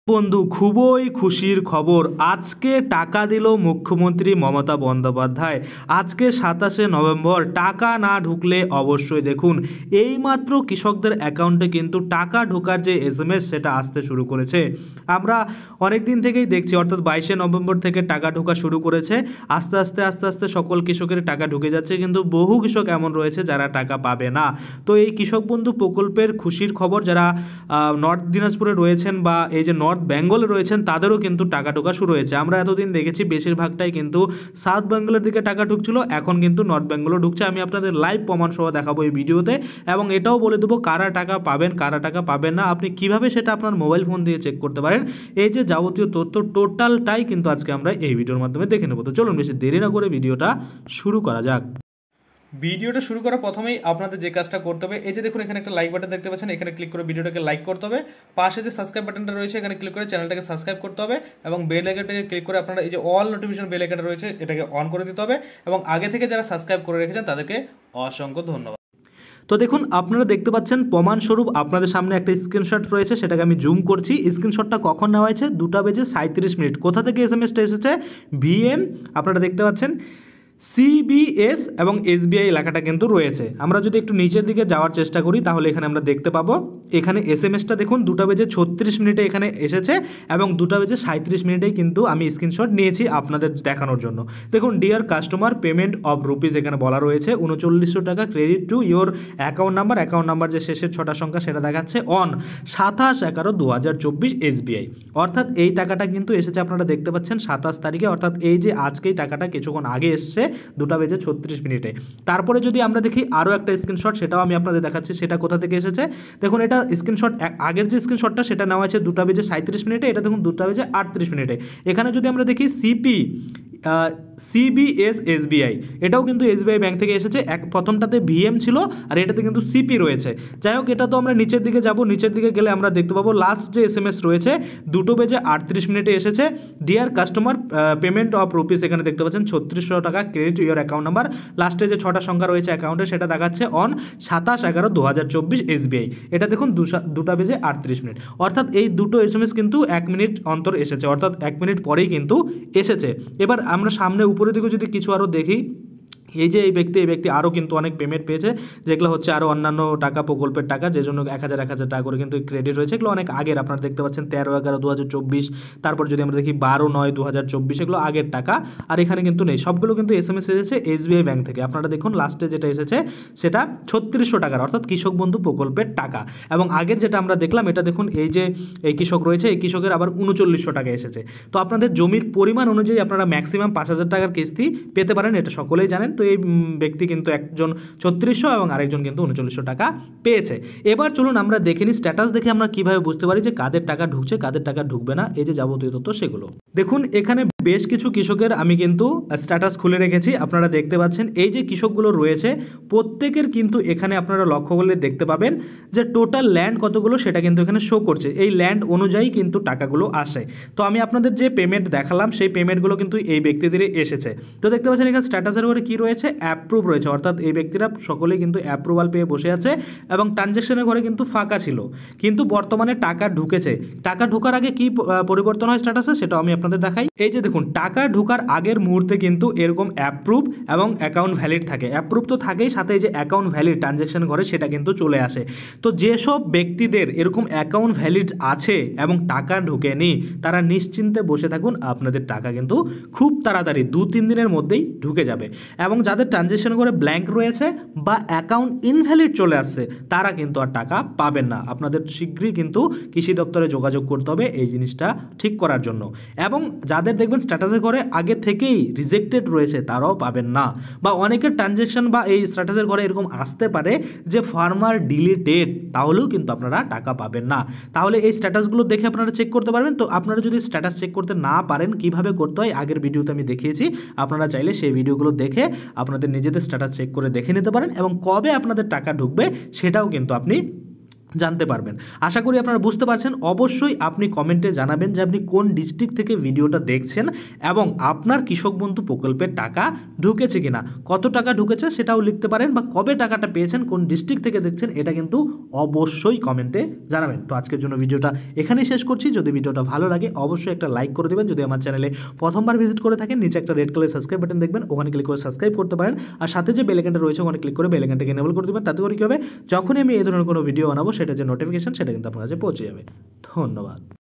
বন্ধু খুবই খুশির খবর। আজকে টাকা দিল মুখ্যমন্ত্রী মমতা বন্দ্যোপাধ্যায়। আজকে 27 নভেম্বর। টাকা না ঢুকলে অবশ্যই দেখুন এইমাত্র কৃষকদের অ্যাকাউন্টে কিন্তু টাকা ঢোকার যে SMS সেটা আসতে শুরু করেছে। আমরা অনেক দিন থেকেই দেখছি, অর্থাৎ 22 নভেম্বর থেকে টাকা ঢোকা শুরু করেছে। আস্তে আস্তে আস্তে আস্তে সকল কৃষকের টাকা ঢুকে যাচ্ছে, কিন্তু বহু কৃষক এমন রয়েছে যারা টাকা পাবে না। তো এই কৃষক বন্ধু প্রকল্পের খুশির খবর, যারা নর্থ দিনাজপুরে রয়েছেন বা এই যে নর্থ বেঙ্গলে রয়েছেন তাদেরও কিন্তু টাকা ঢোকা শুরু হয়েছে। আমরা এতদিন দেখেছি বেশিরভাগটাই কিন্তু সাউথ বেঙ্গলের দিকে টাকা ঢুকছিল, এখন কিন্তু নর্থ বেঙ্গলও ঢুকছে। আমি আপনাদের লাইভ প্রমাণ সহ দেখাবো এই ভিডিওতে, এবং এটাও বলে দেবো কারা টাকা পাবেন কারা টাকা পাবেন না, আপনি কিভাবে সেটা আপনার মোবাইল ফোন দিয়ে চেক করতে পারেন। এই যে যাবতীয় তথ্য টোটালটাই কিন্তু আজকে আমরা এই ভিডিওর মাধ্যমে দেখে নেব। তো চলুন বেশি দেরি না করে ভিডিওটা শুরু করা যাক। ভিডিওটা শুরু করার প্রথমেই আপনাদের যে কাজটা করতে হবে, এই যে দেখুন এখানে একটা লাইক বাটন দেখতে পাচ্ছেন, এখানে ক্লিক করে ভিডিওটাকে লাইক করতে হবে। পাশে যে সাবস্ক্রাইব বাটনটা রয়েছে এখানে ক্লিক করে চ্যানেলটাকে সাবস্ক্রাইব করতে হবে, এবং বেল আইকনটাকে ক্লিক করে আপনারা এই যে অল নোটিফিকেশন বেল আইকনটা রয়েছে এটাকে অন করে দিতে হবে। এবং আগে থেকে যারা সাবস্ক্রাইব করে রেখেছেন তাদেরকে অসংখ্য ধন্যবাদ। তো দেখুন আপনারা দেখতে পাচ্ছেন প্রমাণস্বরূপ আপনাদের সামনে একটা স্ক্রিনশট রয়েছে, সেটাকে আমি জুম করছি। স্ক্রিনশটটা কখন নেওয়া হয়েছে? 2:37। কোথা থেকে SMS-টা এসেছে? VM, আপনারা দেখতে পাচ্ছেন CBS এবং SBI লেখাটা কিন্তু রয়েছে। আমরা যদি একটু নিচের দিকে যাওয়ার চেষ্টা করি তাহলে এখানে আমরা দেখতে পাবো, এখানে SMS-টা দেখুন 2:36 এখানে এসেছে, এবং 2:37 কিন্তু আমি স্ক্রিনশট নিয়েছি আপনাদের দেখানোর জন্য। দেখুন deer customer, payment of rupees এখানে বলা রয়েছে 3900 টাকা credit to your account number যে শেষের 6টা সংখ্যা সেটা দেখাচ্ছে অন 27/11/2024 SBI। অর্থাৎ এই টাকাটা কিন্তু এসেছে, আপনারা দেখতে পাচ্ছেন 27 তারিখে, অর্থাৎ এই যে আজকেই টাকাটা কিছুক্ষণ আগে এসছে 2:36। তারপরে যদি আমরা দেখি আরও একটা স্ক্রিনশট, সেটাও আমি আপনাদের দেখাচ্ছি সেটা কোথা থেকে এসেছে। দেখুন এটা স্ক্রিনশট, আগের যে স্ক্রিনশটটা সেটা নেওয়া হয়েছে 2:37, এটা দেখুন 2:38। এখানে যদি আমরা দেখি CBS SBI, এটাও কিন্তু SBI ব্যাংক থেকে এসেছে। প্রথমটাতে VM ছিল আর এটাতে কিন্তু CP রয়েছে। যাই হোক, এটা তো আমরা নিচের দিকে যাব, নিচের দিকে গেলে আমরা দেখতে পাবো লাস্ট যে SMS রয়েছে 2:38 এসেছে। Deer customer, payment of rupees এখানে দেখতে পাচ্ছেন 3600 টাকা ক্রেডিট ইয়োর অ্যাকাউন্ট নাম্বার, লাস্টে যে 6টা সংখ্যা রয়েছে অ্যাকাউন্টে সেটা দেখাচ্ছে অন 27/11/2024 SBI। এটা দেখুন 2:38। অর্থাৎ এই দুটো SMS কিন্তু 1 মিনিট অন্তর এসেছে, অর্থাৎ 1 মিনিট পরেই কিন্তু এসেছে। এবার আমরা সামনে উপরের দিকে যদি কিছু আরও দেখি, এই যে এই ব্যক্তি আরও কিন্তু অনেক পেমেন্ট পেয়েছে, যেগুলো হচ্ছে আরও অন্যান্য টাকা, প্রকল্পের টাকা, যে জন্য 1000 টাকা করে কিন্তু ক্রেডিট হয়েছে। এগুলো অনেক আগের, আপনারা দেখতে পাচ্ছেন 13/11/2024। তারপর যদি আমরা দেখি 12/9/2024, এগুলো আগের টাকা, আর এখানে কিন্তু নেই। সবগুলো কিন্তু SMS এসেছে SBI ব্যাংক থেকে। আপনারা দেখুন লাস্টে যেটা এসেছে সেটা 3600 টাকার, অর্থাৎ কৃষক বন্ধু প্রকল্পের টাকা। এবং আগের যেটা আমরা দেখলাম এটা দেখুন, এই যে এই কৃষক রয়েছে এই কৃষকের আবার 3900 টাকা এসেছে। তো আপনাদের জমির পরিমাণ অনুযায়ী আপনারা ম্যাক্সিমাম 5000 টাকার কিস্তি পেতে পারেন, এটা সকলেই জানেন। তো এই ব্যক্তি কিন্তু একজন 3600 এবং আরেকজন কিন্তু 3900 টাকা পেয়েছে। এবার চলুন আমরা দেখে নিই স্ট্যাটাস দেখে আমরা কিভাবে বুঝতে পারি যে কাদের টাকা ঢুকছে কাদের টাকা ঢুকবে না, এই যে যাবতীয় তথ্য সেগুলো। দেখুন এখানে বেশ কিছু কৃষকের আমি কিন্তু স্ট্যাটাস খুলে রেখেছি, আপনারা দেখতে পাচ্ছেন। এই যে কৃষকগুলো রয়েছে প্রত্যেকের কিন্তু এখানে আপনারা লক্ষ্য করলে দেখতে পাবেন যে টোটাল ল্যান্ড কতগুলো সেটা কিন্তু এখানে শো করছে। এই ল্যান্ড অনুযায়ী কিন্তু টাকাগুলো আসে। তো আমি আপনাদের যে পেমেন্ট দেখালাম সেই পেমেন্টগুলো কিন্তু এই ব্যক্তিদেরই এসেছে। তো দেখতে পাচ্ছেন এখানে স্ট্যাটাসের উপরে কী রয়েছে? অ্যাপ্রুভ রয়েছে, অর্থাৎ এই ব্যক্তিরা সকলেই কিন্তু অ্যাপ্রুভাল পেয়ে বসে আছে, এবং ট্রানজ্যাকশনের ঘরে কিন্তু ফাঁকা ছিল, কিন্তু বর্তমানে টাকা ঢুকেছে। টাকা ঢোকার আগে কি পরিবর্তন হয় স্ট্যাটাসে সেটাও আমি আপনাদের দেখাই। এই যে দেখুন টাকা ঢোকার আগের মুহূর্তে কিন্তু এরকম অ্যাপ্রুভ এবং অ্যাকাউন্ট ভ্যালিড থাকে। অ্যাপ্রুভ তো থাকেই, সাথে এই যে অ্যাকাউন্ট ভ্যালিড ট্রানজ্যাকশন ঘরে সেটা কিন্তু চলে আসে। তো যেসব ব্যক্তিদের এরকম অ্যাকাউন্ট ভ্যালিড আছে এবং টাকা ঢোকেনি তারা নিশ্চিন্তে বসে থাকুন, আপনাদের টাকা কিন্তু খুব তাড়াতাড়ি 2-3 দিনের মধ্যেই ঢুকে যাবে। এবং যাদের ট্রানজ্যাকশন করে ব্ল্যাঙ্ক রয়েছে বা অ্যাকাউন্ট ইনভ্যালিড চলে আসছে তারা কিন্তু আর টাকা পাবেন না। আপনাদের শীঘ্রই কিন্তু কৃষি দপ্তরে যোগাযোগ করতে হবে এই জিনিসটা ঠিক করার জন্য। এবং যাদের দেখবেন স্ট্যাটাসে ঘরে আগে থেকেই রিজেক্টেড রয়েছে তারাও পাবেন না। বা অনেকের ট্রানজ্যাকশন বা এই স্ট্যাটাসের ঘরে এরকম আসতে পারে যে ফার্মার ডিলিটেড, তাহলেও কিন্তু আপনারা টাকা পাবেন না। তাহলে এই স্ট্যাটাসগুলো দেখে আপনারা চেক করতে পারবেন। তো আপনারা যদি স্ট্যাটাস চেক করতে না পারেন কিভাবে করতে হয় আগের ভিডিওতে আমি দেখিয়েছি, আপনারা চাইলে সেই ভিডিওগুলো দেখে আপনাদের নিজেদের স্ট্যাটাস চেক করে দেখে নিতে পারেন, এবং কবে আপনাদের টাকা ঢুকবে সেটাও কিন্তু আপনি জানতে পারবেন। আশা করি আপনারা বুঝতে পারছেন। অবশ্যই আপনি কমেন্টে জানাবেন যে আপনি কোন ডিস্ট্রিক্ট থেকে ভিডিওটা দেখছেন এবং আপনার কৃষক বন্ধু প্রকল্পের টাকা ঢুকেছে কিনা, কত টাকা ঢুকেছে সেটাও লিখতে পারেন, বা কবে টাকাটা পেয়েছেন, কোন ডিস্ট্রিক্ট থেকে দেখছেন, এটা কিন্তু অবশ্যই কমেন্টে জানাবেন। তো আজকের জন্য ভিডিওটা এখানেই শেষ করছি। যদি ভিডিওটা ভালো লাগে অবশ্যই একটা লাইক করে দেবেন। যদি আমার চ্যানেলে প্রথমবার ভিজিট করে থাকেন, নিচে একটা রেড কালার সাবস্ক্রাইব বাটন দেখবেন, ওখানে ক্লিক করে সাবস্ক্রাইব করতে পারেন। আর সাথে যে বেল আইকনটা রয়েছে ওখানে ক্লিক করে বেল আইকনটাকে এনেবল করে দেবেন। তাতে করে কী হবে, যখনই আমি এই ধরনের কোনো ভিডিও বানাবো সেটা যে নোটিফিকেশন সেটা কিন্তু আপনার কাছে পৌঁছে যাবে। ধন্যবাদ।